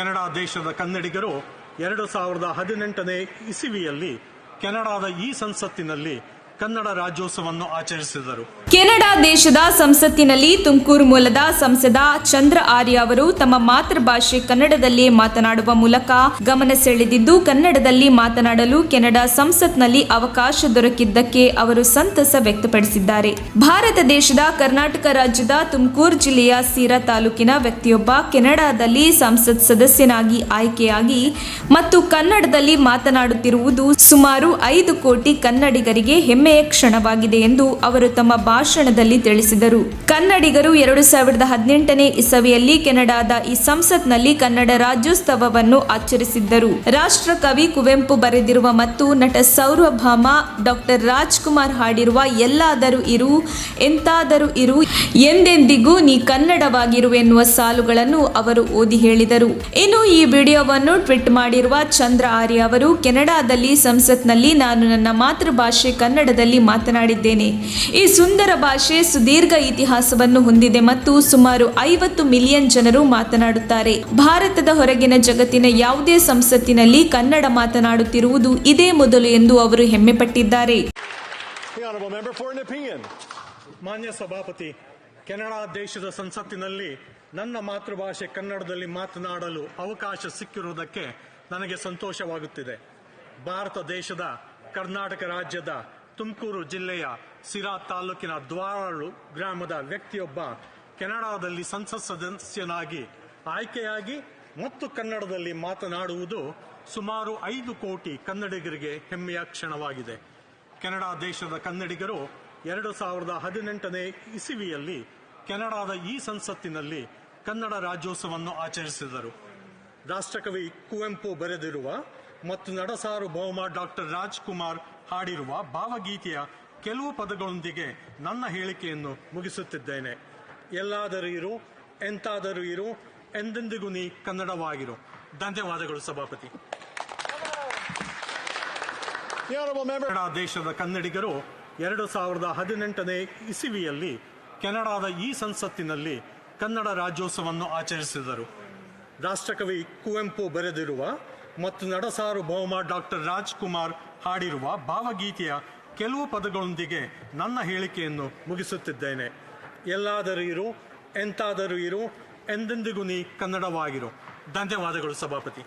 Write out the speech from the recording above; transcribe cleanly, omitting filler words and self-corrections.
Canada ದೇಶದ ಕನ್ನಡಿಗರು 2018ನೇ ಇಸವಿಯಲ್ಲಿ ಕೆನಡಾದ ಈ ಸಂಸತ್ತಿನಲ್ಲಿ ಕನ್ನಡ ರಾಜ್ಯೋತ್ಸವವನ್ನು ಆಚರಿಸಿದರು. ಕೆನಡಾ ದೇಶದ ಸಂಸತ್ತಿನಲ್ಲಿ ತುಮಕೂರು ಮೂಲದ ಸಂಸದ ಚಂದ್ರ ಆರ್ಯ ಅವರು ತಮ್ಮ ಮಾತೃಭಾಷೆ ಕನ್ನಡದಲ್ಲೇ ಮಾತನಾಡುವ ಮೂಲಕ ಗಮನ ಸೆಳೆದಿದ್ದು, ಕನ್ನಡದಲ್ಲಿ ಮಾತನಾಡಲು ಕೆನಡಾ ಸಂಸತ್ನಲ್ಲಿ ಅವಕಾಶ ದೊರಕಿದ್ದಕ್ಕೆ ಅವರು ಸಂತಸ ವ್ಯಕ್ತಪಡಿಸಿದ್ದಾರೆ. ಭಾರತ ದೇಶದ ಕರ್ನಾಟಕ ರಾಜ್ಯದ ತುಮಕೂರು ಜಿಲ್ಲೆಯ ಸೀರಾ ತಾಲೂಕಿನ ವ್ಯಕ್ತಿಯೊಬ್ಬ ಕೆನಡಾದಲ್ಲಿ ಸಂಸತ್ ಸದಸ್ಯನಾಗಿ ಆಯ್ಕೆಯಾಗಿ ಮತ್ತು ಕನ್ನಡದಲ್ಲಿ ಮಾತನಾಡುತ್ತಿರುವುದು ಸುಮಾರು 5 ಕೋಟಿ ಕನ್ನಡಿಗರಿಗೆ ಹೆಮ್ಮೆಯ ಕ್ಷಣವಾಗಿದೆ ಎಂದು ಅವರು ತಮ್ಮ ಭಾಷಣದಲ್ಲಿ ತಿಳಿಸಿದರು. ಕನ್ನಡಿಗರು 2018ನೇ ಇಸವಿಯಲ್ಲಿ ಕೆನಡಾದ ಈ ಸಂಸತ್ನಲ್ಲಿ ಕನ್ನಡ ರಾಜ್ಯೋತ್ಸವವನ್ನು ಆಚರಿಸಿದ್ದರು. ರಾಷ್ಟ್ರ ಕವಿ ಕುವೆಂಪು ಬರೆದಿರುವ ಮತ್ತು ನಟ ಸಾರ್ವಭೌಮ ಡಾಕ್ಟರ್ ರಾಜ್ಕುಮಾರ್ ಹಾಡಿರುವ ಎಲ್ಲಾದರೂ ಇರು ಎಂತಾದರೂ ಇರು ಎಂದೆಂದಿಗೂ ನೀ ಕನ್ನಡವಾಗಿರು ಎನ್ನುವ ಸಾಲುಗಳನ್ನು ಅವರು ಓದಿ ಹೇಳಿದರು. ಇನ್ನು ಈ ವಿಡಿಯೋವನ್ನು ಟ್ವೀಟ್ ಮಾಡಿರುವ ಚಂದ್ರ ಆರ್ಯ ಅವರು, ಕೆನಡಾದಲ್ಲಿ ಸಂಸತ್ನಲ್ಲಿ ನಾನು ನನ್ನ ಮಾತೃಭಾಷೆ ಕನ್ನಡದಲ್ಲಿ ಮಾತನಾಡಿದ್ದೇನೆ. ಈ ಸುಂದರ ಭಾಷೆ ಸುದೀರ್ಘ ಇತಿಹಾಸವನ್ನು ಹೊಂದಿದೆ ಮತ್ತು ಸುಮಾರು 50 ಮಿಲಿಯನ್ ಜನರು ಮಾತನಾಡುತ್ತಾರೆ. ಭಾರತದ ಹೊರಗಿನ ಜಗತ್ತಿನ ಯಾವುದೇ ಸಂಸತ್ತಿನಲ್ಲಿ ಕನ್ನಡ ಮಾತನಾಡುತ್ತಿರುವುದು ಇದೇ ಮೊದಲು ಎಂದು ಅವರು ಹೆಮ್ಮೆಪಟ್ಟಿದ್ದಾರೆ. ಮಾನ್ಯ ಸಭಾಪತಿ, ಕೆನಡಾ ದೇಶದ ಸಂಸತ್ತಿನಲ್ಲಿ ನನ್ನ ಮಾತೃಭಾಷೆ ಕನ್ನಡದಲ್ಲಿ ಮಾತನಾಡಲು ಅವಕಾಶ ಸಿಕ್ಕಿರುವುದಕ್ಕೆ ನನಗೆ ಸಂತೋಷವಾಗುತ್ತಿದೆ. ಭಾರತ ದೇಶದ ಕರ್ನಾಟಕ ರಾಜ್ಯದ ತುಮಕೂರು ಜಿಲ್ಲೆಯ ಸಿರಾ ತಾಲೂಕಿನ ದ್ವಾರಳು ಗ್ರಾಮದ ವ್ಯಕ್ತಿಯೊಬ್ಬ ಕೆನಡಾದಲ್ಲಿ ಸಂಸತ್ ಸದಸ್ಯನಾಗಿ ಆಯ್ಕೆಯಾಗಿ ಮತ್ತು ಕನ್ನಡದಲ್ಲಿ ಮಾತನಾಡುವುದು ಸುಮಾರು 5 ಕೋಟಿ ಕನ್ನಡಿಗರಿಗೆ ಹೆಮ್ಮೆಯ ಕ್ಷಣವಾಗಿದೆ. ಕೆನಡಾ ದೇಶದ ಕನ್ನಡಿಗರು 2018ನೇ ಇಸವಿಯಲ್ಲಿ ಕೆನಡಾದ ಈ ಸಂಸತ್ತಿನಲ್ಲಿ ಕನ್ನಡ ರಾಜ್ಯೋತ್ಸವವನ್ನು ಆಚರಿಸಿದರು. ರಾಷ್ಟ್ರಕವಿ ಕುವೆಂಪು ಬರೆದಿರುವ ಮತ್ತು ನಟ ಸಾರ್ವಭೌಮ ಡಾಕ್ಟರ್ ರಾಜ್ಕುಮಾರ್ ಹಾಡಿರುವ ಭಾವಗೀತೆಯ ಕೆಲವು ಪದಗಳೊಂದಿಗೆ ನನ್ನ ಹೇಳಿಕೆಯನ್ನು ಮುಗಿಸುತ್ತಿದ್ದೇನೆ. ಎಲ್ಲಾದರೂ ಇರು ಎಂತಾದರೂ ಇರು ಎಂದೆಂದಿಗೂ ನೀ ಕನ್ನಡವಾಗಿರು. ಧನ್ಯವಾದಗಳು ಸಭಾಪತಿ. ಕೆನಡಾ ದೇಶದ ಕನ್ನಡಿಗರು 2018ನೇ ಇಸವಿಯಲ್ಲಿ ಕೆನಡಾದ ಈ ಸಂಸತ್ತಿನಲ್ಲಿ ಕನ್ನಡ ರಾಜ್ಯೋತ್ಸವವನ್ನು ಆಚರಿಸಿದರು. ರಾಷ್ಟ್ರಕವಿ ಕುವೆಂಪು ಬರೆದಿರುವ ಮತ್ತು ನಟ ಸಾರ್ವಭೌಮ ಡಾಕ್ಟರ್ ರಾಜ್ಕುಮಾರ್ ಹಾಡಿರುವ ಭಾವಗೀತೆಯ ಕೆಲವು ಪದಗಳೊಂದಿಗೆ ನನ್ನ ಹೇಳಿಕೆಯನ್ನು ಮುಗಿಸುತ್ತಿದ್ದೇನೆ. ಎಲ್ಲಾದರೂ ಇರು ಎಂತಾದರೂ ಇರು ಎಂದೆಂದಿಗೂ ನೀ ಕನ್ನಡವಾಗಿರು. ಧನ್ಯವಾದಗಳು ಸಭಾಪತಿ.